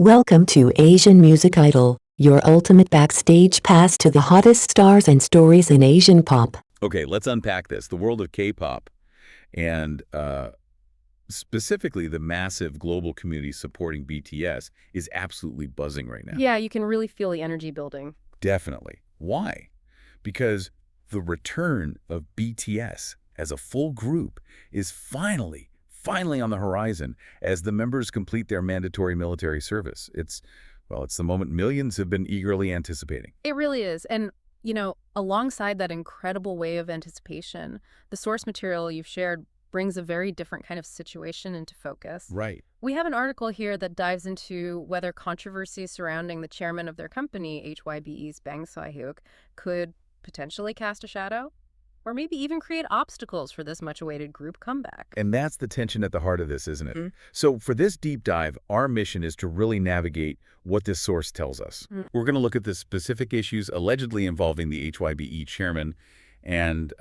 Welcome to Asian Music Idol, your ultimate backstage pass to the hottest stars and stories in Asian pop. Okay, let's unpack this. The world of K-pop and specifically the massive global community supporting BTS is absolutely buzzing right now. Yeah, you can really feel the energy building. Definitely. Why? Because the return of BTS as a full group is finally on the horizon as the members complete their mandatory military service. It's the moment millions have been eagerly anticipating. It really is. And, alongside that incredible wave of anticipation, the source material you've shared brings a very different kind of situation into focus. Right. We have an article here that dives into whether controversy surrounding the chairman of their company, HYBE's Bang Si-hyuk, could potentially cast a shadow, or maybe even create obstacles for this much-awaited group comeback. And that's the tension at the heart of this, isn't it? Mm-hmm. So for this deep dive, our mission is to really navigate what this source tells us. Mm-hmm. We're going to look at the specific issues allegedly involving the HYBE chairman and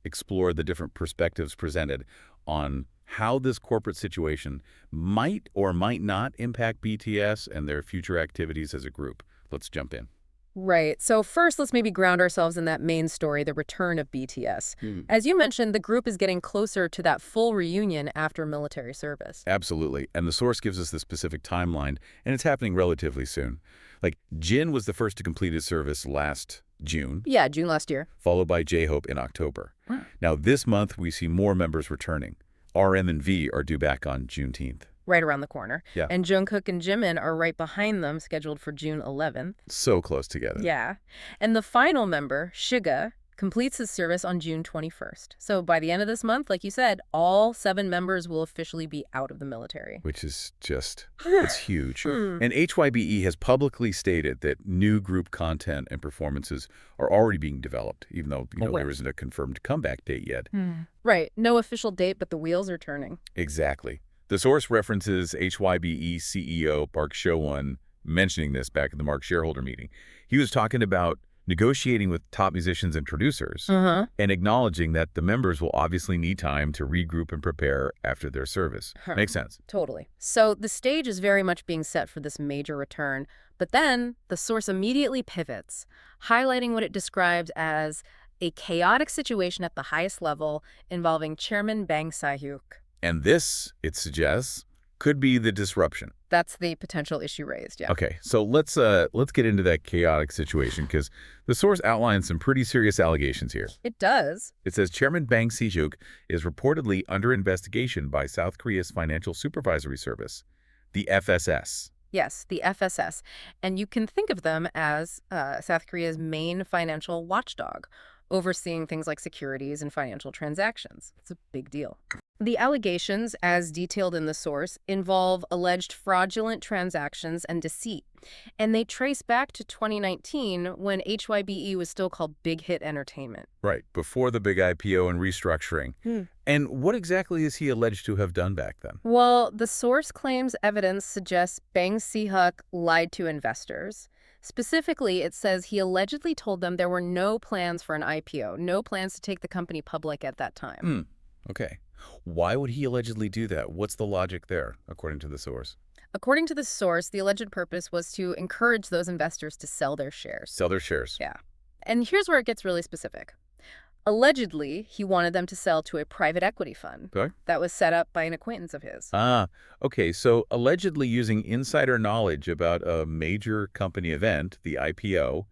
explore the different perspectives presented on how this corporate situation might or might not impact BTS and their future activities as a group. Let's jump in. Right. So first, let's maybe ground ourselves in that main story, the return of BTS. As you mentioned, the group is getting closer to that full reunion after military service. Absolutely. And the source gives us the specific timeline, and it's happening relatively soon. Like, Jin was the first to complete his service last June. Yeah, June last year. Followed by J-Hope in October. Right. Now, this month, we see more members returning. RM and V are due back on Juneteenth. Right around the corner. Yeah. And Jungkook and Jimin are right behind them, scheduled for June 11th. So close together. Yeah. And the final member, Suga, completes his service on June 21st. So by the end of this month, like you said, all 7 members will officially be out of the military. Which is just, it's huge. And HYBE has publicly stated that new group content and performances are already being developed, even though there isn't a confirmed comeback date yet. Right. No official date, but the wheels are turning. Exactly. The source references HYBE CEO Park Seo-won mentioning this back at the Mark shareholder meeting. He was talking about negotiating with top musicians and producers and acknowledging that the members will obviously need time to regroup and prepare after their service. Makes sense. Totally. So the stage is very much being set for this major return, but then the source immediately pivots, highlighting what it describes as a chaotic situation at the highest level involving Chairman Bang Si-hyuk. And this, it suggests, could be the disruption. That's the potential issue raised, yeah. Okay, so let's get into that chaotic situation because the source outlines some pretty serious allegations here. It does. It says Chairman Bang Si-hyuk is reportedly under investigation by South Korea's Financial Supervisory Service, the FSS. Yes, the FSS. And you can think of them as South Korea's main financial watchdog, overseeing things like securities and financial transactions. It's a big deal. The allegations, as detailed in the source, involve alleged fraudulent transactions and deceit, and they trace back to 2019 when HYBE was still called Big Hit Entertainment. Right, before the big IPO and restructuring. And what exactly is he alleged to have done back then? Well, the source claims evidence suggests Bang Si-hyuk lied to investors. Specifically, it says he allegedly told them there were no plans for an IPO, no plans to take the company public at that time. Okay. Why would he allegedly do that? What's the logic there, according to the source? According to the source, the alleged purpose was to encourage those investors to sell their shares. Sell their shares. Yeah. And here's where it gets really specific. Allegedly, he wanted them to sell to a private equity fund that was set up by an acquaintance of his. Okay. So allegedly using insider knowledge about a major company event, the IPO,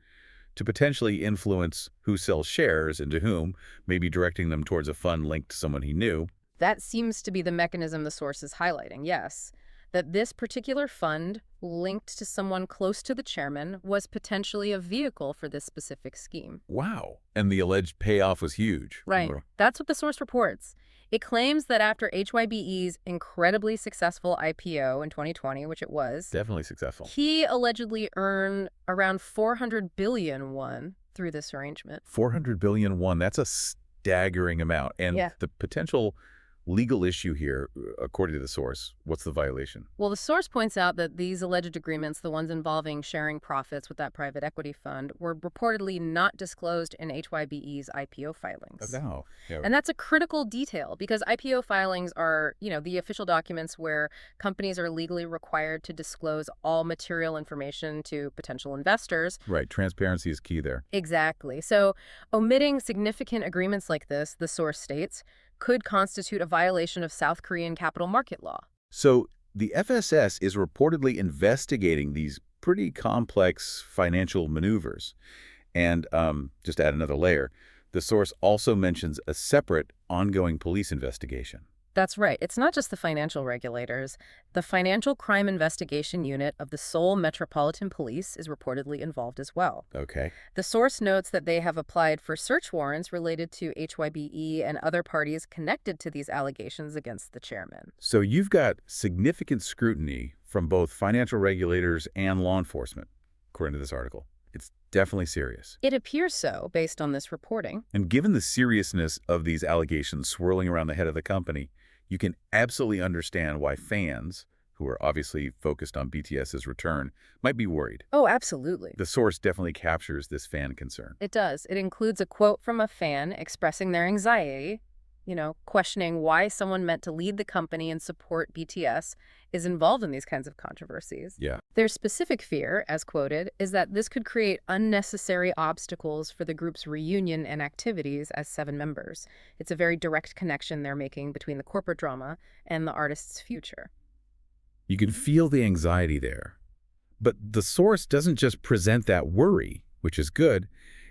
to potentially influence who sells shares and to whom, maybe directing them towards a fund linked to someone he knew. That seems to be the mechanism the source is highlighting, yes. That this particular fund, linked to someone close to the chairman, was potentially a vehicle for this specific scheme. Wow. And the alleged payoff was huge. Right. That's what the source reports. It claims that after HYBE's incredibly successful IPO in 2020, which it was, Definitely successful. he allegedly earned around 400 billion won through this arrangement. 400 billion won. That's a staggering amount. And the potential legal issue here, according to the source. What's the violation? Well, the source points out that these alleged agreements, the ones involving sharing profits with that private equity fund, were reportedly not disclosed in HYBE's IPO filings. No. Yeah. And that's a critical detail because IPO filings are, the official documents where companies are legally required to disclose all material information to potential investors. Right. Transparency is key there. Exactly. So omitting significant agreements like this, the source states, could constitute a violation of South Korean capital market law. So the FSS is reportedly investigating these pretty complex financial maneuvers. And just to add another layer, the source also mentions a separate ongoing police investigation. That's right. It's not just the financial regulators. The Financial Crime Investigation Unit of the Seoul Metropolitan Police is reportedly involved as well. Okay. The source notes that they have applied for search warrants related to HYBE and other parties connected to these allegations against the chairman. So you've got significant scrutiny from both financial regulators and law enforcement, according to this article. It's definitely serious. It appears so, based on this reporting. And given the seriousness of these allegations swirling around the head of the company, you can absolutely understand why fans, who are obviously focused on BTS's return, might be worried. Oh, absolutely. The source definitely captures this fan concern. It does. It includes a quote from a fan expressing their anxiety, questioning why someone meant to lead the company and support BTS is involved in these kinds of controversies. Yeah. Their specific fear, as quoted, is that this could create unnecessary obstacles for the group's reunion and activities as 7 members. It's a very direct connection they're making between the corporate drama and the artist's future. You can feel the anxiety there. But the source doesn't just present that worry, which is good.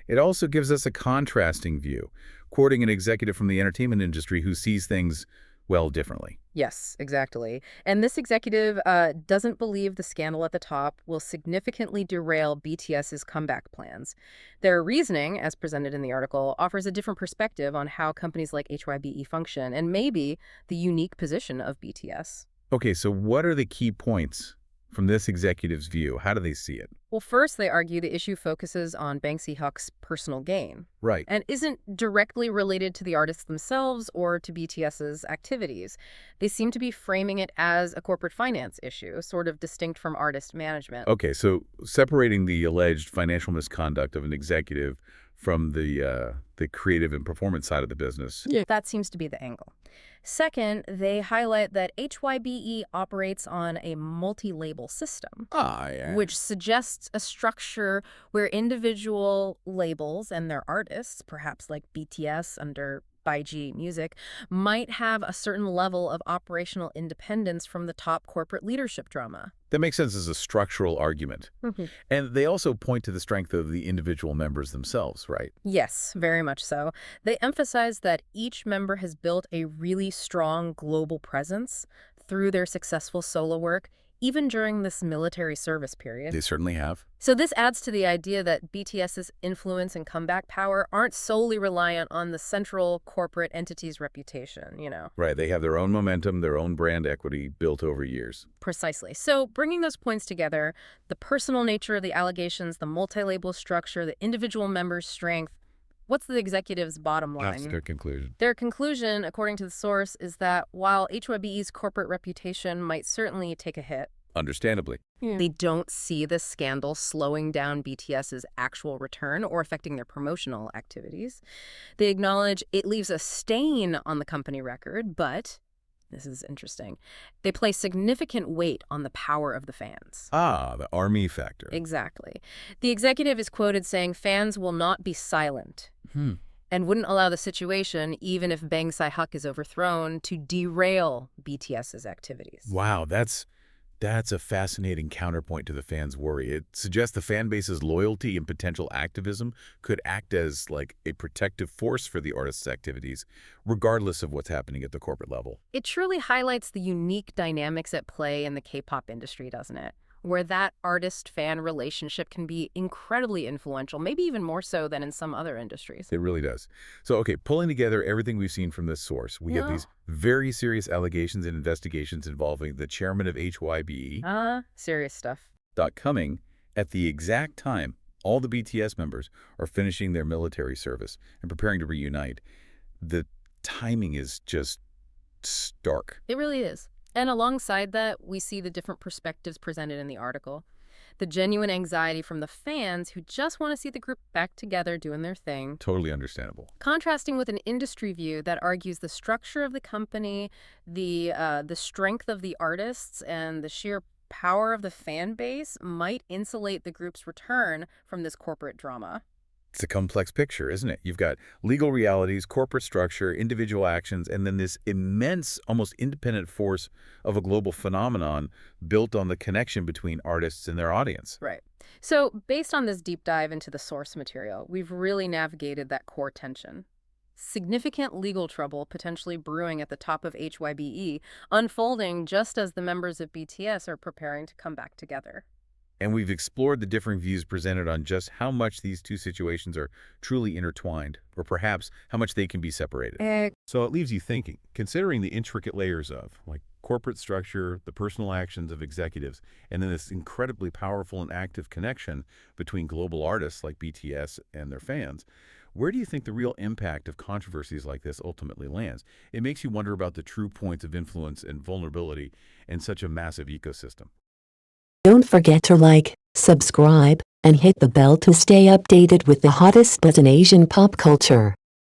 It also gives us a contrasting view, quoting an executive from the entertainment industry who sees things, well, differently. Yes, exactly. And this executive doesn't believe the scandal at the top will significantly derail BTS's comeback plans. Their reasoning, as presented in the article, offers a different perspective on how companies like HYBE function and maybe the unique position of BTS. Okay, so what are the key points from this executive's view? How do they see it? Well, first, they argue the issue focuses on Bang Si-hyuk's personal gain. Right. And isn't directly related to the artists themselves or to BTS's activities. They seem to be framing it as a corporate finance issue, sort of distinct from artist management. Okay, so separating the alleged financial misconduct of an executive from the creative and performance side of the business. Yeah. That seems to be the angle. Second, they highlight that HYBE operates on a multi-label system, Yeah. which suggests a structure where individual labels and their artists, perhaps like BTS under HYBE, might have a certain level of operational independence from the top corporate leadership drama. That makes sense as a structural argument. Mm-hmm. And they also point to the strength of the individual members themselves, right? Yes, very much so. They emphasize that each member has built a really strong global presence through their successful solo work, even during this military service period. They certainly have. So this adds to the idea that BTS's influence and comeback power aren't solely reliant on the central corporate entity's reputation, Right, they have their own momentum, their own brand equity built over years. Precisely. So bringing those points together, the personal nature of the allegations, the multi-label structure, the individual members' strength, what's the executive's bottom line? That's their conclusion. Their conclusion, according to the source, is that while HYBE's corporate reputation might certainly take a hit, Understandably. they don't see this scandal slowing down BTS's actual return or affecting their promotional activities. They acknowledge it leaves a stain on the company record, but, this is interesting, they place significant weight on the power of the fans. The army factor. Exactly. The executive is quoted saying fans will not be silent and wouldn't allow the situation, even if Bang Si-hyuk is overthrown, to derail BTS's activities. Wow, that's a fascinating counterpoint to the fans' worry. It suggests the fan base's loyalty and potential activism could act as like a protective force for the artist's activities, regardless of what's happening at the corporate level. It truly highlights the unique dynamics at play in the K-pop industry, doesn't it? Where that artist-fan relationship can be incredibly influential, maybe even more so than in some other industries. It really does. So, okay, pulling together everything we've seen from this source, we have these very serious allegations and investigations involving the chairman of HYBE. Serious stuff. Coming at the exact time all the BTS members are finishing their military service and preparing to reunite. The timing is just stark. It really is. And alongside that, we see the different perspectives presented in the article. The genuine anxiety from the fans who just want to see the group back together doing their thing. Totally understandable. Contrasting with an industry view that argues the structure of the company, the strength of the artists, and the sheer power of the fan base might insulate the group's return from this corporate drama. It's a complex picture, isn't it? You've got legal realities, corporate structure, individual actions, and then this immense, almost independent force of a global phenomenon built on the connection between artists and their audience. Right. So based on this deep dive into the source material, we've really navigated that core tension. Significant legal trouble potentially brewing at the top of HYBE, unfolding just as the members of BTS are preparing to come back together. And we've explored the differing views presented on just how much these two situations are truly intertwined, or perhaps how much they can be separated. So it leaves you thinking, considering the intricate layers of, like, corporate structure, the personal actions of executives, and then this incredibly powerful and active connection between global artists like BTS and their fans. Where do you think the real impact of controversies like this ultimately lands? It makes you wonder about the true points of influence and vulnerability in such a massive ecosystem. Don't forget to like, subscribe, and hit the bell to stay updated with the hottest buzz in Asian pop culture.